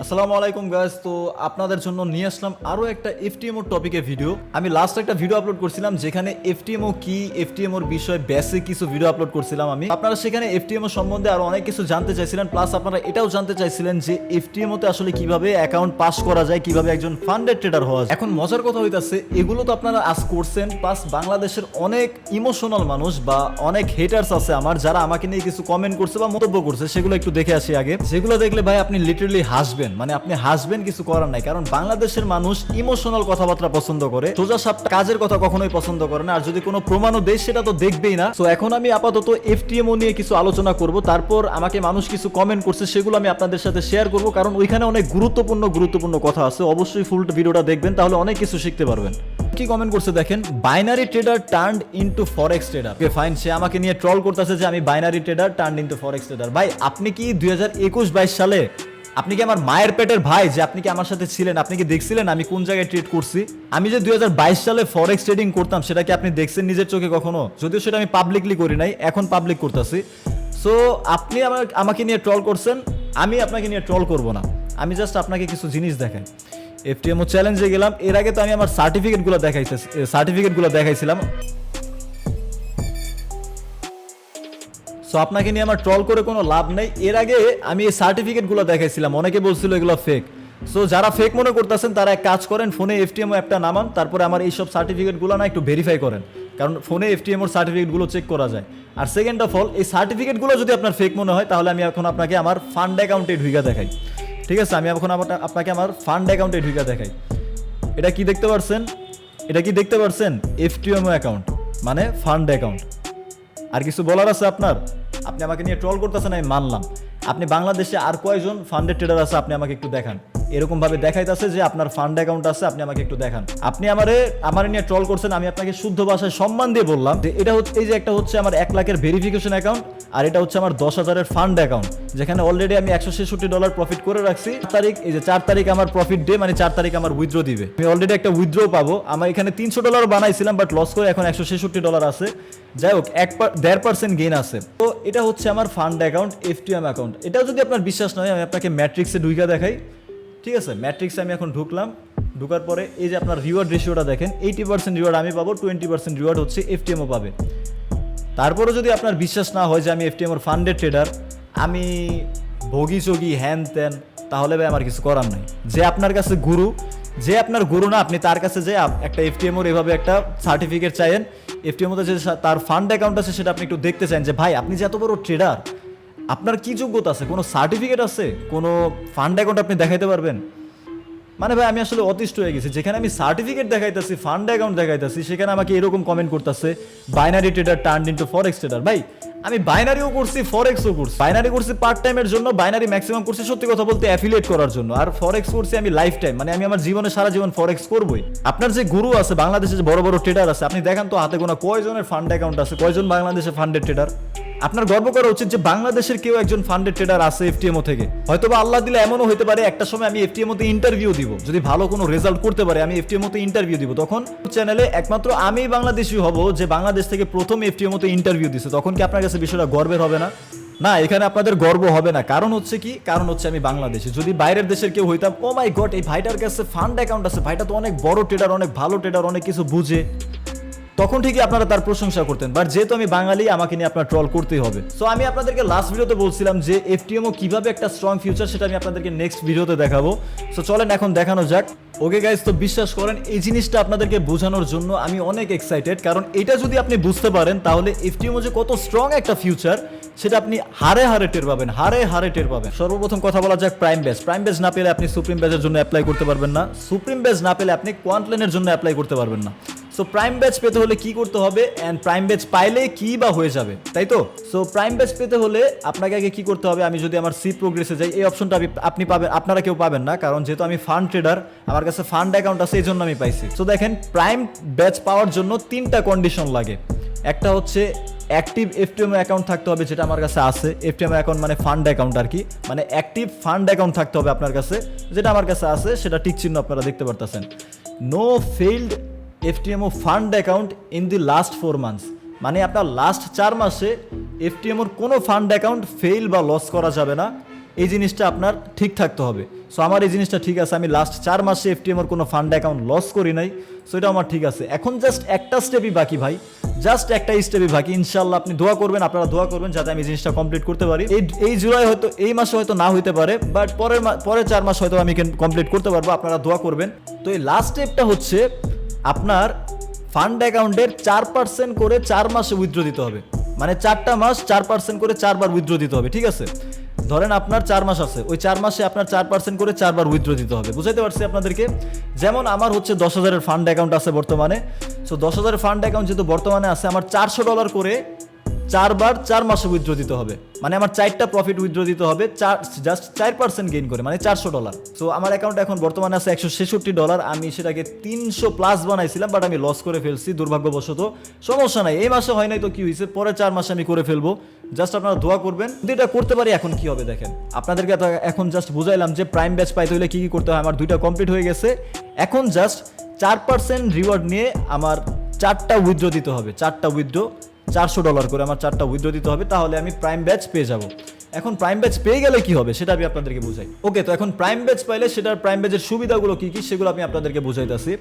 আসসালামু আলাইকুম গাইস। তো আপনাদের জন্য নিয়ে আসলাম আরো একটা এফটিএমও টপিকে ভিডিও। আমি লাস্ট একটা ভিডিও আপলোড করছিলাম যেখানে এফটিএমও কি, এফটিএমওর বিষয়ে বেসিক কিছু ভিডিও আপলোড করছিলাম আমি। আপনারা সেখানে এফটিএমও সম্বন্ধে আরো অনেক কিছু জানতে চাইছিলেন, প্লাস আপনারা এটাও জানতে চাইছিলেন যে এফটিএমওতে আসলে কিভাবে অ্যাকাউন্ট পাস করা যায়, কিভাবে একজন ফান্ডেড ট্রেডার হওয়া যায়। এখন মজার কথা হইতাছে এগুলো তো আপনারা আজ করছেন, প্লাস বাংলাদেশের অনেক ইমোশনাল মানুষ বা অনেক হেটার্স আছে আমার, যারা আমাকে নিয়ে কিছু কমেন্ট করছে বা মন্তব্য করছে, সেগুলো একটু দেখে আসি আগে। যেগুলো দেখলে ভাই আপনি লিটারালি হাসবেন, মানে আপনি হাসবেন, কিছু করার নাই। কারণ বাংলাদেশের মানুষ ইমোশনাল কথাবার্তা পছন্দ করে, সোজা সাপটা কাজের কথা কখনোই পছন্দ করে না। আর যদি কোনো প্রমাণও দেয় সেটা তো দেখবেই না। তো এখন আমি আপাতত এফটিএমও নিয়ে কিছু আলোচনা করব, তারপর আমাকে মানুষ কিছু কমেন্ট করছে সেগুলো আমি আপনাদের সাথে শেয়ার করব, কারণ ওইখানে অনেক গুরুত্বপূর্ণ কথা আছে। অবশ্যই ফুল ভিডিওটা দেখবেন, তাহলে অনেক কিছু শিখতে পারবেন। কি কমেন্ট করছে দেখেন, binary trader turned into forex trader. Okay fine, সে আমাকে নিয়ে ট্রল করতেছে যে আমি binary trader turned into forex trader. ভাই আপনি কি 2021-22 সালে আপনি কি আমার মায়ের পেটের ভাই যে আপনি কি আমার সাথে ছিলেন? আপনি কি দেখছিলেন আমি কোন জায়গায় ট্রেড করছি? আমি যে 2022 সালে ফরেক্স ট্রেডিং করতাম সেটা কি আপনি দেখছেন নিজের চোখে কখনো? যদিও সেটা আমি পাবলিকলি করি নাই, এখন পাবলিক করতেছি। সো আপনি আমাকে নিয়ে ট্রল করছেন, আমি আপনাকে নিয়ে ট্রল করব না। আমি জাস্ট আপনাকে কিছু জিনিস দেখাই। এফটিএমও চ্যালেঞ্জে গেলাম, এর আগে তো আমি আমার সার্টিফিকেটগুলো দেখাইছিলাম। সো আপনাকে নিয়ে আমার ট্রল করে কোনো লাভ নেই। এর আগে আমি এই সার্টিফিকেটগুলো দেখাইছিলাম, অনেকে বলছিল এগুলো ফেক। সো যারা ফেক মনে করতেছেন তারা এক কাজ করেন, ফোনে এফটিএমও অ্যাপটা নামান, তারপরে আমার এইসব সার্টিফিকেটগুলো না একটু ভেরিফাই করেন, কারণ ফোনে এফটিএমওর সার্টিফিকেটগুলো চেক করা যায়। আর সেকেন্ড অফ অল, এই সার্টিফিকেটগুলো যদি আপনার ফেক মনে হয় তাহলে আমি এখন আপনাকে আমার ফান্ড অ্যাকাউন্টে ঢুইকা দেখাই। ঠিক আছে, আমি এখন আপনাকে আমার ফান্ড অ্যাকাউন্টে ঢুইকা দেখাই। এটা কি দেখতে পারছেন? এফটিএমও অ্যাকাউন্ট মানে ফান্ড অ্যাকাউন্ট। আর কিছু বলার আছে আপনার? আপনি আমাকে নিয়ে ট্রল করতেছেন, আমি মানলাম। আপনি বাংলাদেশে আর কয়জন ফান্ডেড ট্রেডার আছে আপনি আমাকে একটু দেখান। এরকম ভাবে দেখাইতেছে যে আপনার ফান্ড অ্যাকাউন্ট আছে, আপনি আমাকে একটু দেখান। আপনি আমার নিয়ে ট্রল করছেন, আমি আপনাকে শুদ্ধ ভাষায় সম্মান দিয়ে বললাম যে এটা হচ্ছে, এই যে একটা হচ্ছে আমার 1 লাখের ভেরিফিকেশন অ্যাকাউন্ট, আর এটা হচ্ছে আমার 10,000-এর ফান্ড অ্যাকাউন্ট, যেখানে অলরেডি আমি $166 প্রফিট করে রাখছি। 4 তারিখ আমার প্রফিট ডে, মানে 4 তারিখ আমার উইথড্র দিবে। আমি অলরেডি একটা উইথড্র পাবো। আমার এখানে $300 বানাইছিলাম, বাট লস করে এখন $166 আছে। যাই হোক, 1.5% গেইন আছে। তো এটা হচ্ছে আমার ফান্ড অ্যাকাউন্ট, এফটিএম অ্যাকাউন্ট। এটাও যদি আপনার বিশ্বাস নয়, আমি আপনাকে ম্যাট্রিক্সে ঢুইকা দেখাই। ঠিক আছে, ম্যাট্রিক্সে আমি এখন ঢুকলাম। ঢুকার পরে এই যে আপনার রিওয়ার্ড রেশিওটা দেখেন, 80% রিওয়ার্ড আমি পাবো, 20% রিওয়ার্ড হচ্ছে এফটিএমও পাবে। তারপরে যদি আপনার বিশ্বাস না হয় যে আমি এফটিএমওর ফান্ডেড ট্রেডার, আমি ভোগী চগি হ্যান ত্যান, তাহলে ভাই আমার কিছু করার নাই। যে আপনার কাছে গুরু, যে আপনার গুরু না, আপনি তার কাছে যে একটা এফটিএমওর এভাবে একটা সার্টিফিকেট চাইেন, এফটিএমওতে যে তার ফান্ড অ্যাকাউন্ট আছে সেটা আপনি একটু দেখতে চান যে ভাই আপনি যে এত বড় ট্রেডার, আপনার কি যোগ্যতা আছে? কোনো সার্টিফিকেট আছে? কোনো ফান্ড অ্যাকাউন্ট আপনি দেখাইতে পারবেন? মানে ভাই আমি আসলে অতিষ্ঠ হয়ে গেছি, যেখানে আমি সার্টিফিকেট দেখাইতেছি, ফান্ড অ্যাকাউন্ট দেখাইতেছি, সেখানে আমাকে এরকম কমেন্ট করতেছে binary trader turned into forex trader. ভাই আমি বাইনারিও করছি, ফরেক্সও করছি। বাইনারি করছি পার্ট টাইমের জন্য, বাইনারি ম্যাক্সিমাম করছি সত্যি কথা বলতে অ্যাফিলিয়েট করার জন্য, আর ফরেক্স করছি আমি লাইফ টাইম, মানে আমি আমার জীবনে সারা জীবন ফরেক্স করবই। আপনার যে গুরু আছে, বাংলাদেশে যে বড় বড় ট্রেডার আছে, আপনি দেখেন তো হাতে গোনা কয়জনের ফান্ড অ্যাকাউন্ট আছে, কয়জন বাংলাদেশে ফান্ডেড ট্রেডার। আপনার গর্ব করা উচিত যে বাংলাদেশের কেউ একজন ফান্ডেড ট্রেডার আছে এফটিএমও থেকে। হয়তো বা আল্লাহ দিলে এমনও হতে পারে একটা সময় আমি এফটিএমওতে ইন্টারভিউ দিব, যদি ভালো কোনো রেজাল্ট করতে পারে আমি এফটিএমওতে ইন্টারভিউ দিব, তখন চ্যানেলে একমাত্র আমি বাংলাদেশি হব যে বাংলাদেশ থেকে প্রথম এফটিএমওতে ইন্টারভিউ দিছে। তখন কি আপনার কাছে বিষয়টা গর্বের হবে না? না, এখানে আপনাদের গর্ব হবে না। কারণ হচ্ছে কি? কারণ হচ্ছে আমি বাংলাদেশি। যদি বাইরের দেশের কেউ হইতাম, ও মাই গড এই ভাইটার কাছে ফান্ড অ্যাকাউন্ট আছে, ভাইটা তো অনেক বড় ট্রেডার, অনেক ভালো ট্রেডার, অনেক কিছু বুঝে, তখন ঠিকই আপনারা তার প্রশংসা করতেন। বাট যেহেতু আমি বাঙালি, আমাকে নিয়ে আপনার ট্রল করতেই হবে। সো আমি আপনাদেরকে লাস্ট ভিডিওতে বলছিলাম যে এফটিএমও কিভাবে একটা স্ট্রং ফিউচার, সেটা আমি আপনাদেরকে নেক্সট ভিডিওতে দেখাবো। সো চলেন এখন দেখানো যাক। ওকে গাইস, তো বিশ্বাস করেন এই জিনিসটা আপনাদেরকে বোঝানোর জন্য আমি অনেক এক্সাইটেড, কারণ এটা যদি আপনি বুঝতে পারেন তাহলে এফটিএমও যে কত স্ট্রং একটা ফিউচার সেটা আপনি হারে হারে টের পাবেন। সর্বপ্রথম কথা বলা যাক প্রাইম ব্যাচ না পেলে আপনি সুপ্রিম ব্যাচের জন্য অ্যাপ্লাই করতে পারবেন না, সুপ্রিম ব্যাচ না পেলে আপনি কোয়ান্টলেনের জন্য অ্যাপ্লাই করতে পারবেন না। সো প্রাইম ব্যাচ পেতে হলে কি করতে হবে, অ্যান্ড প্রাইম ব্যাচ পাইলে কি বা হয়ে যাবে, তাই তো? সো প্রাইম ব্যাচ পেতে হলে আপনাকে আগে কি করতে হবে, আমি যদি আমার সি প্রোগ্রেসে যাই, এই অপশনটা আপনি পাবেন, আপনারা কেউ পাবেন না, কারণ যেহেতু আমি ফান্ড ট্রেডার, আমার কাছে ফান্ড অ্যাকাউন্ট আছে, এই জন্য আমি পাইছি। সো দেখেন, প্রাইম ব্যাচ পাওয়ার জন্য 3টা কন্ডিশন লাগে। একটা হচ্ছে অ্যাক্টিভ এফটিএমও অ্যাকাউন্ট থাকতে হবে, যেটা আমার কাছে আছে। এফটিএমও অ্যাকাউন্ট মানে ফান্ড অ্যাকাউন্ট আর কি, মানে অ্যাক্টিভ ফান্ড অ্যাকাউন্ট থাকতে হবে আপনার কাছে, যেটা আমার কাছে আছে, সেটা টিক চিহ্ন আপনারা দেখতে পারতেছেন। No failed FTMO fund account in the last 4 months, মানে আপনার লাস্ট 4 মাসে এফটিএমওর কোনো ফান্ড অ্যাকাউন্ট ফেইল বা লস করা যাবে না। এই জিনিসটা আপনার ঠিক থাকতে হবে। সো আমার এই জিনিসটা ঠিক আছে, আমি লাস্ট 4 মাসে এফটিএম এর কোনো ফান্ড অ্যাকাউন্ট লস করি নাই, সো এটা আমার ঠিক আছে। এখন জাস্ট একটা স্টেপই বাকি ভাই, জাস্ট একটা স্টেপই বাকি। ইনশাল্লাহ আপনি দোয়া করবেন, আপনারা দোয়া করবেন যাতে আমি জিনিসটা কমপ্লিট করতে পারি। এই জুলাই হয়তো, এই মাসে হয়তো না হইতে পারে, বাট পরের 4 মাস হয়তো আমি কমপ্লিট করতে পারবো, আপনারা দোয়া করবেন। তো এই লাস্ট স্টেপটা হচ্ছে আপনার ফান্ড অ্যাকাউন্টের 4% করে 4 মাসে উইথড্র দিতে হবে। মানে 4টা মাস 4% করে 4 বার উইথড্র দিতে হবে, ঠিক আছে? ধরেন আপনার 4 মাস আছে, ওই 4 মাসে আপনার 4% করে 4 বার উইথড্র দিতে হবে। বুঝাইতে পারছি আপনাদেরকে? যেমন আমার হচ্ছে 10,000-এর ফান্ড অ্যাকাউন্ট আছে বর্তমানে। সো 10,000-এর ফান্ড অ্যাকাউন্ট যেহেতু বর্তমানে আছে, আমার $400 করে 4 বার 4 মাসে উইথড্র দিতে হবে। মানে আমার 4টা প্রফিট উইথড্র দিতে হবে, জাস্ট 4% গেইন করে, মানে $400। সো আমার অ্যাকাউন্টে এখন বর্তমানে আছে $166। আমি সেটাকে 300+ বানাইছিলাম, বাট আমি লস করে ফেলছি দুর্ভাগ্যবশত। সমস্যা নাই, এই মাসে হয় নাই তো কি হয়েছে, পরে 4 মাসে আমি করে ফেলবো। জাস্ট আপনারা দোয়া করবেন। যদি এটা করতে পারি এখন কি হবে দেখেন, আপনাদেরকে এখন জাস্ট বুঝাইলাম যে প্রাইম ব্যাচ পাইতে হলে কি কি করতে হয়। আমার 2টা কমপ্লিট হয়ে গেছে। এখন জাস্ট 4% রিওয়ার্ড নিয়ে আমার 4টা উইথড্র দিতে হবে। 4টা উইথড্র $400 করে আমার 4টা উইথড্র দিতে হবে, তাহলে আমি প্রাইম ব্যাচ পেয়ে যাব। এখন প্রাইম ব্যাচ পেয়ে গেলে কি হবে সেটা আমি আপনাদেরকে বুঝাই। ওকে, তো এখন প্রাইম ব্যাচ পাইলে সেটার প্রাইম ব্যাচের সুবিধাগুলো কি কি সেগুলো আমি আপনাদেরকে বুঝাইতেছি।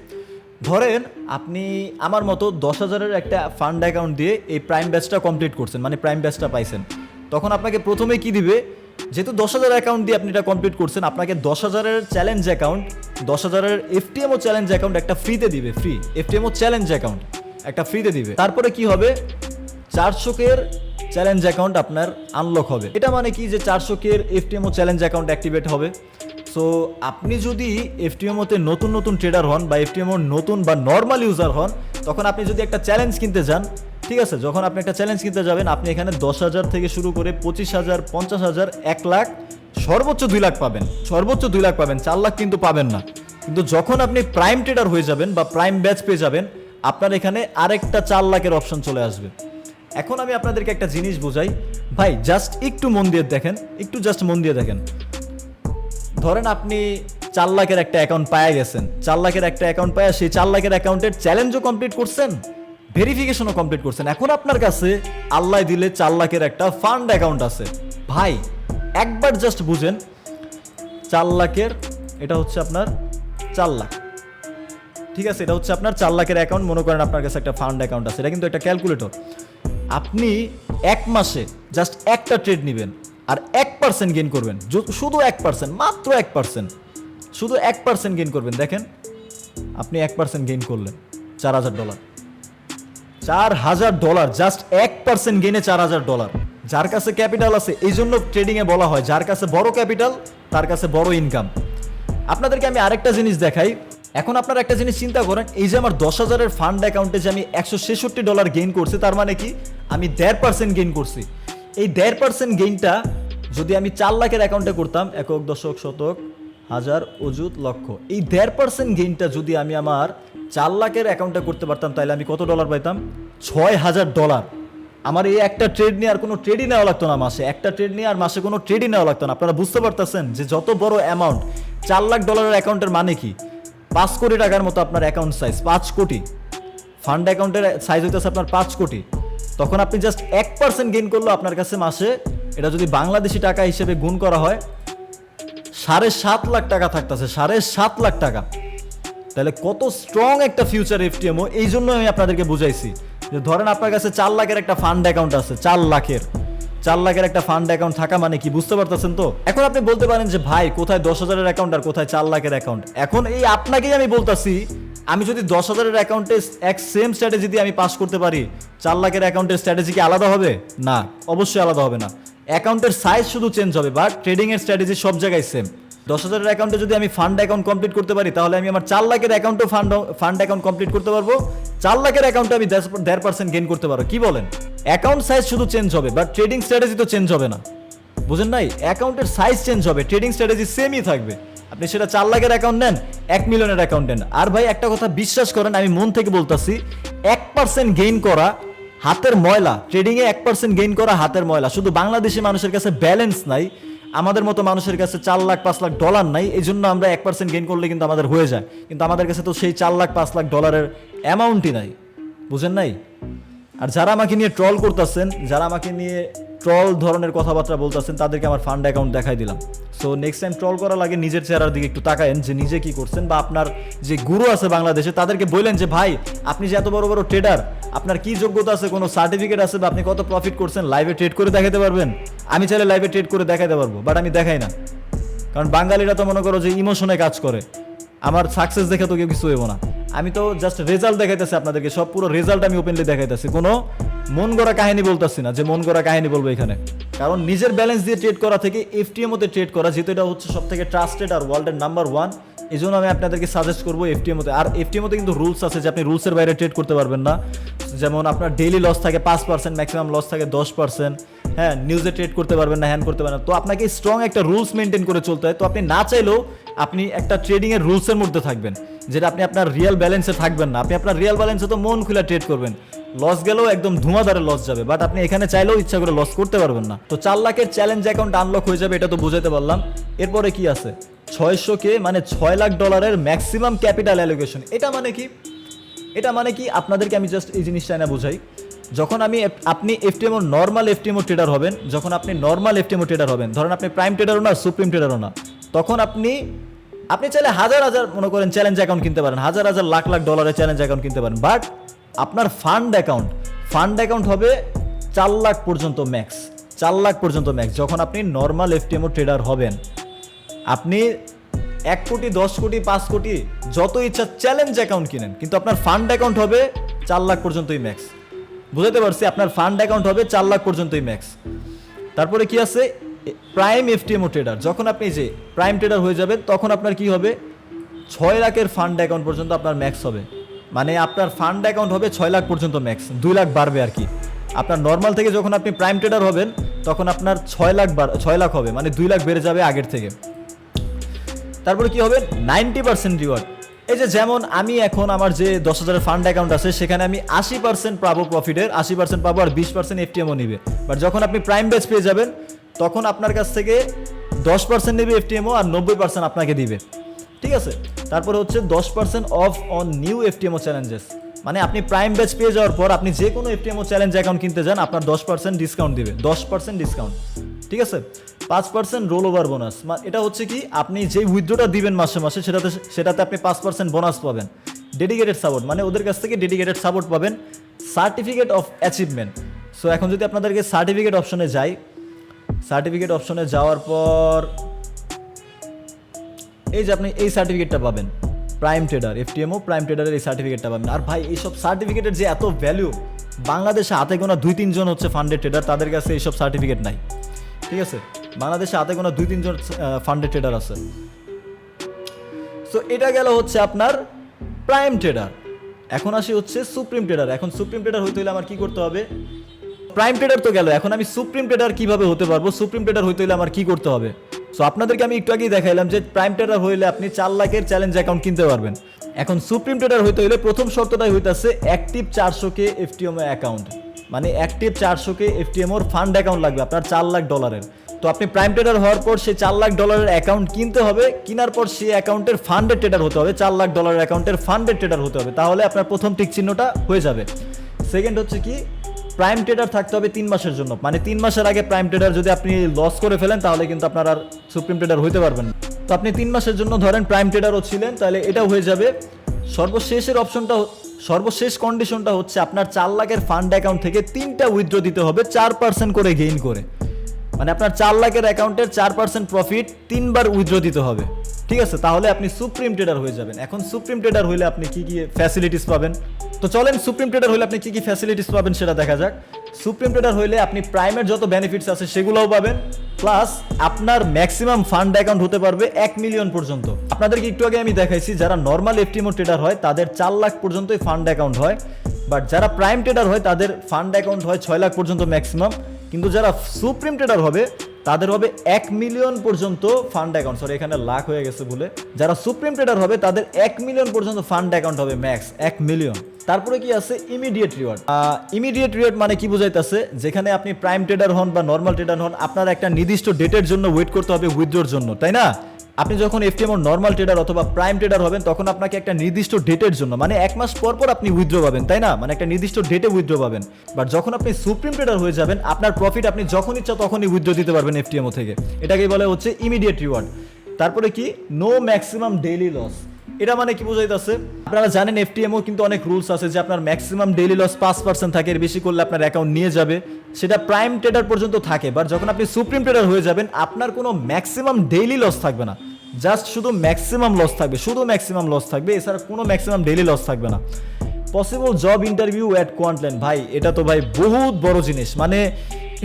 ধরেন আপনি আমার মতো 10,000-এর একটা ফান্ড অ্যাকাউন্ট দিয়ে এই প্রাইম ব্যাচটা কমপ্লিট করছেন, মানে প্রাইম ব্যাচটা পাইছেন। তখন আপনাকে প্রথমে কি দিবে, যেহেতু 10,000 অ্যাকাউন্ট দিয়ে আপনি এটা কমপ্লিট করছেন, আপনাকে 10,000-এর চ্যালেঞ্জ অ্যাকাউন্ট, 10,000-এর এফটিএমও চ্যালেঞ্জ অ্যাকাউন্ট একটা ফ্রিতে দিবে। ফ্রি এফটিএমও চ্যালেঞ্জ অ্যাকাউন্ট একটা ফ্রিতে দিবে। তারপরে কি হবে, 400-এর চ্যালেঞ্জ অ্যাকাউন্ট আপনার আনলক হবে। এটা মানে কি যে 400-এর এফটিএমও চ্যালেঞ্জ অ্যাকাউন্ট অ্যাক্টিভেট হবে। সো আপনি যদি এফটিএমওতে নতুন নতুন ট্রেডার হন বা এফটিএমওর নতুন বা নর্মাল ইউজার হন, তখন আপনি যদি একটা চ্যালেঞ্জ কিনতে যান, ঠিক আছে, যখন আপনি একটা চ্যালেঞ্জ কিনতে যাবেন, আপনি এখানে 10,000 থেকে শুরু করে 25,000, 50,000, 1 লাখ, সর্বোচ্চ 2 লাখ পাবেন। সর্বোচ্চ 2 লাখ পাবেন, 4 লাখ কিন্তু পাবেন না। কিন্তু যখন আপনি প্রাইম ট্রেডার হয়ে যাবেন বা প্রাইম ব্যাচ পেয়ে যাবেন, আপনার এখানে আরেকটা 4 লাখের অপশন চলে আসবে। এখন আমি আপনাদেরকে একটা জিনিস বোঝাই ভাই, জাস্ট একটু মন দিয়ে দেখেন, একটু জাস্ট মন দিয়ে দেখেন। ধরেন আপনি 4 লাখের একটা অ্যাকাউন্ট পায়ে গেছেন, 4 লাখের একটা অ্যাকাউন্ট পায়, সেই 4 লাখের অ্যাকাউন্টের চ্যালেঞ্জও কমপ্লিট করছেন, ভেরিফিকেশনও কমপ্লিট করছেন। এখন আপনার কাছে আল্লাহ দিলে 4 লাখের একটা ফান্ড অ্যাকাউন্ট আছে। ভাই একবার জাস্ট বুঝেন, 4 লাখের, এটা হচ্ছে আপনার 4 লাখ, ঠিক আছে, এটা হচ্ছে আপনার 4 লাখের অ্যাকাউন্ট। মনে করেন আপনার কাছে একটা ফান্ড অ্যাকাউন্ট আছে, এটা কিন্তু একটা ক্যালকুলেটর। আপনি 1 মাসে জাস্ট একটা ট্রেড নেবেন আর 1% গেইন করবেন, শুধু 1%, মাত্র 1%, শুধু 1% গেইন করবেন। দেখেন আপনি 1% গেইন করলেন, $4,000, $4,000, জাস্ট 1% গেইনে $4,000। যার কাছে ক্যাপিটাল আছে, এই জন্য ট্রেডিংয়ে বলা হয় যার কাছে বড় ক্যাপিটাল তার কাছে বড় ইনকাম। আপনাদেরকে আমি আরেকটা জিনিস দেখাই। এখন আপনারা একটা জিনিস চিন্তা করেন, এই যে আমার 10,000-এর ফান্ড অ্যাকাউন্টে যে আমি $166 গেইন করছি, তার মানে কি আমি 1.5% গেইন করছি। এই 1.5% গেইনটা যদি আমি 4 লাখের অ্যাকাউন্টে করতাম, একক, দশক, শতক, হাজার, অযুত, লক্ষ, এই 1.5% গেইনটা যদি আমি আমার 4 লাখের অ্যাকাউন্টে করতে পারতাম, তাহলে আমি কত ডলার পাইতাম? $6,000। আমার এই একটা ট্রেড নিয়ে আর কোনো ট্রেডই নেওয়া লাগতো না মাসে, একটা ট্রেড নিয়ে আর মাসে কোনো ট্রেডই নেওয়া লাগতো না। আপনারা বুঝতে পারতেছেন যে যত বড় অ্যামাউন্ট, $4 লাখ অ্যাকাউন্টের মানে কি? 5 কোটি টাকার মতো আপনার অ্যাকাউন্ট সাইজ, 5 কোটি ফান্ড অ্যাকাউন্টের সাইজ হইতেছে আপনার 5 কোটি। তখন আপনি জাস্ট 1% গেইন করলো, আপনার কাছে মাসে, এটা যদি বাংলাদেশি টাকা হিসেবে গুণ করা হয়, 7.5 লাখ টাকা থাকতেছে, 7.5 লাখ টাকা। তাহলে কত স্ট্রং একটা ফিউচার এফটিএমও। এই জন্য আমি আপনাদেরকে বুঝাইছি যে ধরেন আপনার কাছে 4 লাখের একটা ফান্ড অ্যাকাউন্ট আছে, 4 লাখের একটা ফান্ড অ্যাকাউন্ট থাকা মানে কি, বুঝতে পারতেছেন তো? এখন আপনি বলতে পারেন যে ভাই কোথায় 10,000-এর অ্যাকাউন্ট আর কোথায় 4 লাখের অ্যাকাউন্ট। এখন এই আপনাকেই আমি বলতাছি, আমি যদি 10,000-এর অ্যাকাউন্টে এক সেম স্ট্র্যাটেজি দিয়ে আমি পাস করতে পারি, 4 লাখের অ্যাকাউন্টের স্ট্র্যাটেজি কি আলাদা হবে? না, অবশ্যই আলাদা হবে না। অ্যাকাউন্টের সাইজ শুধু চেঞ্জ হবে, বাট ট্রেডিংয়ের স্ট্র্যাটেজি সব জায়গায় সেম। 10,000-এর অ্যাকাউন্টে যদি আমি ফান্ড অ্যাকাউন্ট কমপ্লিট করতে পারি, তাহলে আমি আমার 4 লাখের অ্যাকাউন্টও ফান্ড অ্যাকাউন্ট কমপ্লিট করতে পারবো। 4 লাখের অ্যাকাউন্টে আমি 1.5% গেইন করতে পারবো। কি বলেন? অ্যাকাউন্ট সাইজ শুধু চেঞ্জ হবে, বাট ট্রেডিং স্ট্র্যাটেজি তো চেঞ্জ হবে না, বুঝেন নাই? অ্যাকাউন্টের সাইজ চেঞ্জ হবে, ট্রেডিং স্ট্র্যাটেজি সেমই থাকবে। আপনি সেটা 4 লাখের অ্যাকাউন্ট নেন, 1 মিলিয়নের অ্যাকাউন্ট নেন। আর ভাই একটা কথা বিশ্বাস করেন, আমি মন থেকে বলতেছি, 1% গেইন করা হাতের ময়লা, ট্রেডিংয়ে 1% গেইন করা হাতের ময়লা। শুধু বাংলাদেশি মানুষের কাছে ব্যালেন্স নাই, আমাদের মতো মানুষের কাছে 4 লাখ 5 লাখ ডলার নাই, এই জন্য আমরা 1% গেইন করলে কিন্তু আমাদের হয়ে যায়। কিন্তু আমাদের কাছে তো সেই 4 লাখ 5 লাখ ডলারের অ্যামাউন্টই নাই, বুঝেন নাই? আর যারা আমাকে নিয়ে ট্রল করতেছেন, যারা আমাকে নিয়ে ট্রল ধরনের কথাবার্তা বলতেছেন, তাদেরকে আমার ফান্ড অ্যাকাউন্ট দেখাই দিলাম। সো নেক্সট টাইম ট্রল করার আগে নিজের চেহারার দিকে একটু তাকায়েন যে নিজে কি করছেন, বা আপনার যে গুরু আছে বাংলাদেশে তাদেরকে বললেন যে ভাই আপনি যে এত বড় বড় ট্রেডার, আপনার কি যোগ্যতা আছে, কোনো সার্টিফিকেট আছে, বা আপনি কত প্রফিট করছেন, লাইভে ট্রেড করে দেখাতে পারবেন? আমি চাইলে লাইভে ট্রেড করে দেখাতে পারবো, বাট আমি দেখাই না, কারণ বাঙালিরা তো মনে করো যে ইমোশনে কাজ করে। আমার সাকসেস দেখে তো কেউ কিছু হইব না, আমি তো জাস্ট রেজাল্ট দেখাইতেছি আপনাদেরকে, সব পুরো রেজাল্ট আমি ওপেনলি দেখাইতেছি, কোনো মন গড়া কাহিনী বলতেছি না যে মন গড়া কাহিনী বলবো এখানে। কারণ নিজের ব্যালেন্স দিয়ে ট্রেড করা থেকে এফটিএম তে ট্রেড করা, যেহেতু এটা হচ্ছে সব থেকে ট্রাস্টেড আর ওয়ার্ল্ডের নাম্বার 1, এই জন্য আমি আপনাদেরকে সাজেস্ট করবো এফটিএম তে। আর এফটিএম তে কিন্তু রুলস আছে যে আপনি রুলসের বাইরে ট্রেড করতে পারবেন না। যেমন আপনার ডেইলি লস থাকে 5%, ম্যাক্সিমাম লস থাকে 10%, হ্যাঁ, নিউজে ট্রেড করতে পারবেন না, হ্যান করতে পারবেন না। তো আপনাকে স্ট্রং একটা রুলস মেনটেন করে চলতে হয়। তো আপনি না চাইলেও আপনি একটা ট্রেডিং এর রুলসের মধ্যে থাকবেন, যেটা আপনি আপনার রিয়েল ব্যালেন্সে থাকবেন না। আপনি আপনার রিয়েল ব্যালেন্সে তো মন খুলে ট্রেড করবেন, লস গেলেও একদম ধুমাধারে লস যাবে, বাট আপনি এখানে চাইলেও ইচ্ছা করে লস করতে পারবেন না। তো 4 লাখের চ্যালেঞ্জ অ্যাকাউন্ট আনলক হয়ে যাবে, এটা তো বুঝাইতে পারলাম। এরপরে কি আছে, 600K মানে $6 লাখ ম্যাক্সিমাম ক্যাপিটাল অ্যালোকেশন। এটা মানে কি? এটা মানে কি আপনাদেরকে আমি জাস্ট এই জিনিসটা না বুঝাই। যখন আপনি এফটিএমও নর্মাল এফটিএমও ট্রেডার হবেন, যখন আপনি নর্মাল এফটিএমও ট্রেডার হবেন, ধরেন আপনি প্রাইম ট্রেডারও না, সুপ্রিম ট্রেডারও না, তখন আপনি চাইলে হাজার হাজার মনে করেন চ্যালেঞ্জ অ্যাকাউন্ট কিনতে পারেন, হাজার হাজার লাখ লাখ ডলারের চ্যালেঞ্জ অ্যাকাউন্ট কিনতে পারেন, বাট আপনার ফান্ড অ্যাকাউন্ট হবে 4 লাখ পর্যন্ত ম্যাক্স, 4 লাখ পর্যন্ত ম্যাক্স। যখন আপনি নর্মাল এফটিএমও ট্রেডার হবেন, আপনি 1 কোটি, 10 কোটি, 5 কোটি যত ইচ্ছা চ্যালেঞ্জ অ্যাকাউন্ট কিনেন, কিন্তু আপনার ফান্ড অ্যাকাউন্ট হবে 4 লাখ পর্যন্তই ম্যাক্স। বুঝতে পারছি? আপনার ফান্ড অ্যাকাউন্ট হবে 4 লাখ পর্যন্তই ম্যাক্স। তারপরে কি আছে, প্রাইম এফটিএমও ট্রেডার। যখন আপনি যে প্রাইম ট্রেডার হয়ে যাবেন, তখন আপনার কি হবে, 6 লাখের ফান্ড অ্যাকাউন্ট পর্যন্ত আপনার ম্যাক্স হবে। মানে আপনার ফান্ড অ্যাকাউন্ট হবে 6 লাখ পর্যন্ত ম্যাক্স, 2 লাখ বাড়বে আর কি। আপনার নর্মাল থেকে যখন আপনি প্রাইম ট্রেডার হবেন, তখন আপনার 6 লাখ হবে, মানে 2 লাখ বেড়ে যাবে আগের থেকে। তারপরে কি হবে, 90% রিওয়ার্ড। এই যে যেমন আমি এখন আমার যে 10,000 ফান্ড অ্যাকাউন্ট আছে, সেখানে আমি 80% পাবো প্রফিটের, 80% পাবো, আর 20% এফটিএমও নিবে। বাট যখন আপনি প্রাইম ব্যাচ পেয়ে যাবেন, তখন আপনার কাছ থেকে 10% নেবে এফটিএমও, আর 90% আপনাকে দিবে। ঠিক আছে? তারপরে হচ্ছে 10% অফ অন নিউ এফটিএমও চ্যালেঞ্জেস। মানে আপনি প্রাইম ব্যাচ পেয়ে যাওয়ার পর আপনি যে কোনো এফটিএমও চ্যালেঞ্জ অ্যাকাউন্ট কিনতে যান, আপনার 10% ডিসকাউন্ট দিবে, 10% ডিসকাউন্ট। ঠিক আছে? 5% রোল ওভার বোনাস। এটা হচ্ছে কি, আপনি যে উইথড্রটা দিবেন মাসে মাসে, সেটাতে আপনি 5% বোনাস পাবেন। ডেডিকেটেড সাপোর্ট, মানে ওদের কাছ থেকে ডেডিকেটেড সাপোর্ট পাবেন। Certificate of achievement. সো এখন যদি আপনাদেরকে সার্টিফিকেট অপশনে যাই, সার্টিফিকেট অপশনে যাওয়ার পর এই যে আপনি এই সার্টিফিকেটটা পাবেন, প্রাইম ট্রেডার, এফটিএমও প্রাইম ট্রেডারের এই সার্টিফিকেটটা পাবেন। আর ভাই এইসব সার্টিফিকেটের যে এত ভ্যালু, বাংলাদেশে হাতে গোনা 2-3 জন হচ্ছে ফান্ডেড ট্রেডার, তাদের কাছে এইসব সার্টিফিকেট নাই। ঠিক আছে? বাংলাদেশে হাতে গোনা 2-3 জন ফান্ডেড ট্রেডার আছে। সো এটা গেল হচ্ছে আপনার প্রাইম ট্রেডার। এখন আসি হচ্ছে সুপ্রিম ট্রেডার। এখন সুপ্রিম ট্রেডার হইতে হলে আমার কি করতে হবে? প্রাইম ট্রেডার তো গেল, এখন আমি সুপ্রিম ট্রেডার কিভাবে হতে পারবো? সুপ্রিম ট্রেডার হইতে হলে আমার কি করতে হবে? সো আপনাদেরকে আমি একটু আগেই দেখাইলাম যে প্রাইম ট্রেডার হইলে আপনি 4 লাখের চ্যালেঞ্জ অ্যাকাউন্ট কিনতে পারবেন। এখন সুপ্রিম ট্রেডার হইতে হলে প্রথম শর্তটাই হইতাছে অ্যাক্টিভ 400K এফটিএমও অ্যাকাউন্ট, মানে অ্যাক্টিভ 400K এফটিএমওর ফান্ড অ্যাকাউন্ট লাগবে আপনার $4 লাখ। তো আপনি প্রাইম ট্রেডার হওয়ার পর সেই $4 লাখ অ্যাকাউন্ট কিনতে হবে, কেনার পর সেই অ্যাকাউন্টের ফান্ডেড ট্রেডার হতে হবে, $4 লাখ অ্যাকাউন্টের ফান্ডেড ট্রেডার হতে হবে, তাহলে আপনার প্রথম টিক চিহ্নটা হয়ে যাবে। সেকেন্ড হচ্ছে কি, প্রাইম ট্রেডার থাকতে হবে 3 মাসের জন্য, মানে 3 মাসের আগে প্রাইম ট্রেডার যদি আপনি লস করে ফেলেন, তাহলে কিন্তু আপনার আর সুপ্রিম ট্রেডার হইতে পারবেন না। তো আপনি 3 মাসের জন্য ধরেন প্রাইম ট্রেডারও ছিলেন, তাহলে এটাও হয়ে যাবে। সর্বশেষ কন্ডিশনটা হচ্ছে আপনার 4 লাখের ফান্ড অ্যাকাউন্ট থেকে 3টা উইথড্র দিতে হবে 4% করে গেইন করে, মানে আপনার 4 লাখের অ্যাকাউন্টের 4% প্রফিট 3 বার উইথড্র দিতে হবে। ঠিক আছে? তাহলে আপনি সুপ্রিম ট্রেডার হয়ে যাবেন। এখন সুপ্রিম ট্রেডার হইলে আপনি কি কি ফ্যাসিলিটিস পাবেন? তো চলেন সুপ্রিম ট্রেডার হইলে আপনি কি কি ফ্যাসিলিটিস পাবেন সেটা দেখা যাক। সুপ্রিম ট্রেডার হইলে আপনি প্রাইমের যত বেনিফিটস আছে সেগুলোও পাবেন, প্লাস আপনার ম্যাক্সিমাম ফান্ড অ্যাকাউন্ট হতে পারবে 1 মিলিয়ন পর্যন্ত। আপনাদেরকে একটু আগে আমি দেখাইছি, যারা নর্মাল এফটিএমও ট্রেডার হয় তাদের 4 লাখ পর্যন্তই ফান্ড অ্যাকাউন্ট হয়, বাট যারা প্রাইম ট্রেডার হয় তাদের ফান্ড অ্যাকাউন্ট হয় 6 লাখ পর্যন্ত ম্যাক্সিমাম। কিন্তু যারা সুপ্রিম ট্রেডার হবে তাদের হবে 1 মিলিয়ন পর্যন্ত ফান্ড অ্যাকাউন্ট, সরি এখানে লাখ হয়ে গেছে বলে। যারা সুপ্রিম ট্রেডার হবে তাদের 1 মিলিয়ন পর্যন্ত ফান্ড অ্যাকাউন্ট হবে ম্যাক্স, 1 মিলিয়ন। তারপরে কি আছে, ইমিডিয়েট রিওয়ার্ড। ইমিডিয়েট রিওয়ার্ড মানে কি বোঝাইতেছে, যেখানে আপনি প্রাইম ট্রেডার হন বা নর্মাল ট্রেডার হন, আপনার একটা নির্দিষ্ট ডেটের জন্য ওয়েট করতে হবে উইথড্রোর জন্য, তাই না? আপনি যখন এফটিএম ওর নর্মাল ট্রেডার অথবা প্রাইম ট্রেডার হবেন তখন আপনাকে একটা নির্দিষ্ট ডেটের জন্য মানে 1 মাস পর পর আপনি উইথড্র পাবেন, তাই না? মানে একটা নির্দিষ্ট ডেটে উইথড্র পাবেন। বাট যখন আপনি সুপ্রিম ট্রেডার হয়ে যাবেন আপনার প্রফিট আপনি যখন ইচ্ছা তখনই উইথড্র দিতে পারবেন এফটিএমও থেকে। এটাকেই বলে হচ্ছে ইমিডিয়েট রিওয়ার্ড। তারপরে কি নো ম্যাক্সিমাম ডেইলি লস, এটা মানে কি বোঝাইতেছে? আপনারা জানেন এফটিএমও কিন্তু অনেক রুলস আছে যে আপনার ম্যাক্সিমাম ডেইলি লস 5% থাকে, এর বেশি করলে আপনার অ্যাকাউন্ট নিয়ে যাবে, সেটা প্রাইম ট্রেডার পর্যন্ত থাকে। বাট যখন আপনি সুপ্রিম ট্রেডার হয়ে যাবেন আপনার কোনো ম্যাক্সিমাম ডেইলি লস থাকবে না, জাস্ট শুধু ম্যাক্সিমাম লস থাকবে, শুধু ম্যাক্সিমাম লস থাকবে, এছাড়া কোনো ম্যাক্সিমাম ডেইলি লস থাকবে না। পসিবল জব ইন্টারভিউ অ্যাট কোয়ান্টল্যান্ড, ভাই এটা তো ভাই বহুত বড় জিনিস। মানে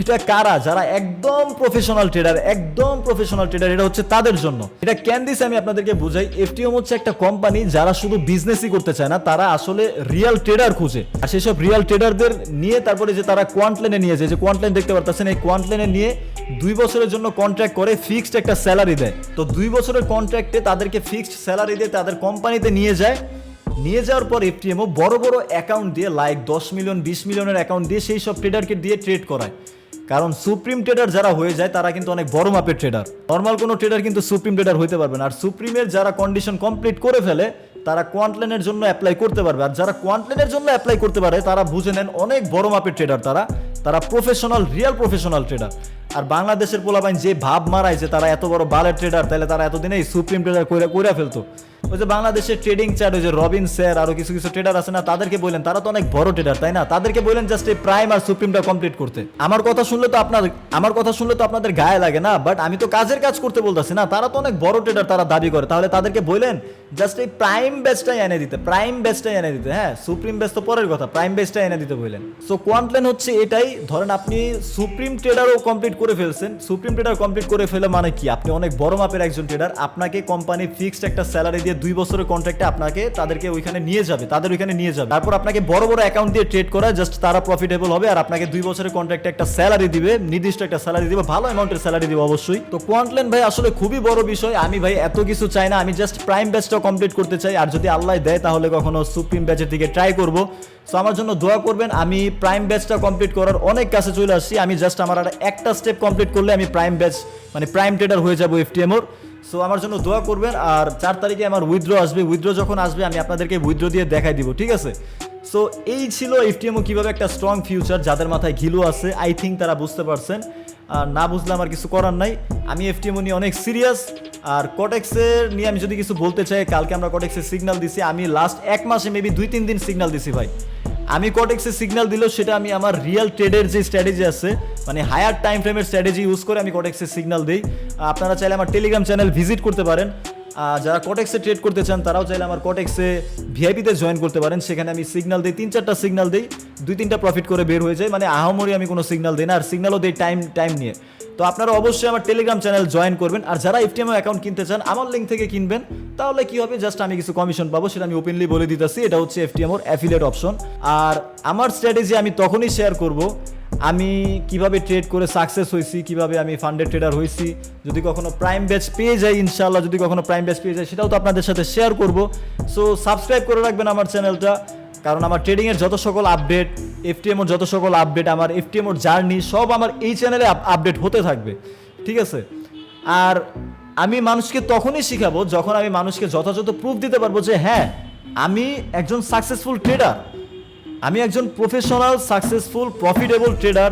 এটা কারা? যারা একদম প্রফেশনাল ট্রেডার, একদম প্রফেশনাল ট্রেডার, এটা হচ্ছে তাদের জন্য। এটা কেন দিছে আমি আপনাদেরকে বুঝাই। এফটিএম হচ্ছে একটা কোম্পানি যারা শুধু বিজনেসই করতে চায় না, তারা আসলে রিয়েল ট্রেডার খুঁজে। আর সেসব রিয়েল ট্রেডারদের নিয়ে তারপরে যে তারা কোয়ান্টল্যান্ডে নিয়ে যায়, যে কোয়ান্টল্যান্ড দেখতে পারতেছেন, এই কোয়ান্টল্যান্ডে নিয়ে 2 বছরের জন্য কন্ট্রাক্ট করে ফিক্সড একটা স্যালারি দেয়। তো 2 বছরের কন্ট্রাক্টে তাদেরকে ফিক্সড স্যালারি দিয়ে তাদের কোম্পানিতে নিয়ে যায়। নিয়ে যাওয়ার পর এফটিএমও বড় বড় অ্যাকাউন্ট দিয়ে লাইক 10 মিলিয়ন 20 মিলিয়নের অ্যাকাউন্ট দিয়ে সেই সব ট্রেডারকে দিয়ে ট্রেড করায়। কারণ সুপ্রিম ট্রেডার যারা হয়ে যায় তারা কিন্তু অনেক বড় মাপের ট্রেডার, নর্মাল কোনো ট্রেডার কিন্তু সুপ্রিম ট্রেডার হইতে পারবে না। আর সুপ্রিমের যারা কন্ডিশন কমপ্লিট করে ফেলে তারা কোয়ান্টল্যান্ডের জন্য অ্যাপ্লাই করতে পারবে। আর যারা কোয়ান্টল্যান্ডের জন্য অ্যাপ্লাই করতে পারে তারা বুঝে নেন অনেক বড় মাপের ট্রেডার, তারা প্রফেশনাল, রিয়েল প্রফেশনাল ট্রেডার। আর বাংলাদেশের পোলাপাইন যে ভাব মারায় যে তারা এত বড় বালের ট্রেডার, তাহলে তারা এতদিনেই সুপ্রিম ট্রেডার কইরা ফেলতো। ওই যে বাংলাদেশের ট্রেডিং চার্ট, ওই যে রবিন স্যার আরো কিছু কিছু ট্রেডার আছে না, তাদেরকে বললেন তারা তো অনেক বড় ট্রেডার, তাই না? তাদেরকে বললেন জাস্ট এই প্রাইম আর সুপ্রিমটা কমপ্লিট করতে। আমার কথা শুনলে তো আপনাদের গায়ে লাগে না, বাট আমি তো কাজের কাজ করতে বলতেছি না। তারা তো অনেক বড় ট্রেডার, তারা দাবি করে, তাহলে তাদেরকে বললেন জাস্ট এই প্রাইম ব্যাচটাই এনে দিতে, হ্যাঁ সুপ্রিম ব্যাচ তো পরের কথা, প্রাইম ব্যাচটাই এনে দিতে বললেন। সো কোয়ান্টল্যান্ড হচ্ছে এটাই। ধরেন আপনি সুপ্রিম ট্রেডারও কমপ্লিট করে ফেলছেন, সুপ্রিম ট্রেডার কমপ্লিট করে ফেলে মানে কি? আপনি অনেক বড় মাপের একজন ট্রেডার, আপনাকে কোম্পানি ফিক্সড একটা স্যালারি দিয়ে 2 বছরের কন্ট্রাক্টে আপনাকে তাদেরকে ওইখানে নিয়ে যাবে, তারপর আপনাকে বড় বড় অ্যাকাউন্ট দিয়ে ট্রেড করায়, জাস্ট তারা প্রফিটেবল হবে আর আপনাকে 2 বছরের কন্ট্রাক্টে একটা স্যালারি দিবে, নির্দিষ্ট একটা স্যালারি দিবে, ভালো অ্যামাউন্টের স্যালারি দিবে অবশ্যই। তো কোয়ান্টল্যান্ড ভাই আসলে খুবই বড় বিষয়। আমি ভাই এত কিছু চাই না, আমি জাস্ট প্রাইম ব্যাচটা কমপ্লিট করতে চাই। আর যদি আল্লাহ দেয় তাহলে কখনো সুপ্রিম ব্যাচের দিকে ট্রাই করব। সো আমার জন্য দোয়া করবেন। আমি প্রাইম ব্যাচটা কমপ্লিট করার অনেক কাছে চলে আসছি। আমি জাস্ট আমার আর একটা স্টেপ কমপ্লিট করলে আমি প্রাইম ব্যাচ মানে প্রাইম ট্রেডার হয়ে যাবো এফটিএমওর। সো আমার জন্য দোয়া করবেন। আর 4 তারিখে আমার উইথড্র আসবে, উইথড্র যখন আসবে আমি আপনাদেরকে উইথড্র দিয়ে দেখাই দিব, ঠিক আছে? সো এই ছিল এফটিএমও কিভাবে একটা স্ট্রং ফিউচার। যাদের মাথায় ঘিলু আছে আই থিঙ্ক তারা বুঝতে পারছেন, আর না বুঝলে আমার কিছু করার নাই। আমি এফটিএমও নিয়ে অনেক সিরিয়াস। আর কটেক্সের নিয়ে আমি যদি কিছু বলতে চাই, কালকে আমরা কটেক্সের সিগন্যাল দিছি। আমি লাস্ট 1 মাসে মেবি 2-3 দিন সিগন্যাল দিছি ভাই। আমি কটেক্সের সিগন্যাল দিলেও সেটা আমি আমার রিয়েল ট্রেডের যে স্ট্র্যাটেজি আছে, মানে হায়ার টাইম ফ্রেমের স্ট্র্যাটেজি ইউজ করে আমি কটেক্সের সিগন্যাল দিই। আপনারা চাইলে আমার টেলিগ্রাম চ্যানেল ভিজিট করতে পারেন। যারা কটেক্সে ট্রেড করতে চান তারাও চাইলে আমার কটেক্সে ভিআইপিতে জয়েন করতে পারেন। সেখানে আমি সিগন্যাল দিই, 3-4টা সিগন্যাল দিই, 2-3টা প্রফিট করে বের হয়ে যায়। মানে আহামরি আমি কোনো সিগন্যাল দিই না, আর সিগন্যালও দিই টাইম নিয়ে। তো আপনারা অবশ্যই আমার টেলিগ্রাম চ্যানেল জয়েন করবেন। আর যারা এফটিএমও অ্যাকাউন্ট কিনতে চান আমার লিঙ্ক থেকে কিনবেন, তাহলে কি হবে, জাস্ট আমি কিছু কমিশন পাবো, সেটা আমি ওপেনলি বলে দিতেছি। এটা হচ্ছে এফটিএমওর অ্যাফিলিয়েট অপশন। আর আমার স্ট্র্যাটেজি আমি তখনই শেয়ার করব আমি কিভাবে ট্রেড করে সাকসেস হয়েছি, কিভাবে আমি ফান্ডেড ট্রেডার হয়েছি। যদি কখনো প্রাইম ব্যাচ পেয়ে যাই, ইনশাআল্লাহ যদি কখনো প্রাইম ব্যাচ পেয়ে যাই, সেটাও তো আপনাদের সাথে শেয়ার করব। সো সাবস্ক্রাইব করে রাখবেন আমার চ্যানেলটা, কারণ আমার ট্রেডিংয়ের যত সকল আপডেট, এফটিএমওর যত সকল আপডেট, আমার এফটিএমওর জার্নি সব আমার এই চ্যানেলে আপডেট হতে থাকবে, ঠিক আছে? আর আমি মানুষকে তখনই শিখাবো যখন আমি মানুষকে যথাযথ প্রুফ দিতে পারবো যে হ্যাঁ আমি একজন সাকসেসফুল ট্রেডার, আমি একজন প্রফেশনাল সাকসেসফুল প্রফিটেবল ট্রেডার।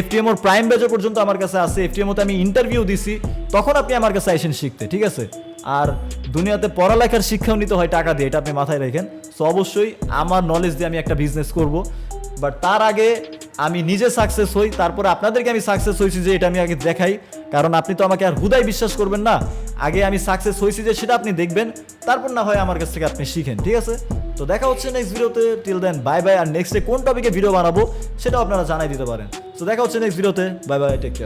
এফটিএমওর প্রাইম ব্যাচও পর্যন্ত আমার কাছে আছে, এফটিএমওতে আমি ইন্টারভিউ দিছি, তখন আপনি আমার কাছে আইসেন শিখতে, ঠিক আছে? আর দুনিয়াতে পড়ালেখার শিক্ষাও নিতে হয় টাকা দিয়ে, এটা আপনি মাথায় রাখেন। সো অবশ্যই আমার নলেজ দিয়ে আমি একটা বিজনেস করব, বাট তার আগে আমি নিজে সাকসেস হই, তারপরে আপনাদেরকে আমি সাকসেস হয়েছি যে এটা আমি আগে দেখাই। কারণ আপনি তো আমাকে আর হুদাই বিশ্বাস করবেন না, আগে আমি সাকসেস হয়েছি যে সেটা আপনি দেখবেন, তারপর না হয় আমার কাছ থেকে আপনি শিখেন, ঠিক আছে? তো দেখা হচ্ছে নেক্সট ভিডিওতে। Till then bye bye. আর নেক্সটে কোন টপিকে ভিডিও বানাবো সেটাও আপনারা জানাই দিতে পারেন। তো দেখা হচ্ছে নেক্সট ভিডিওতে। Bye bye, take care.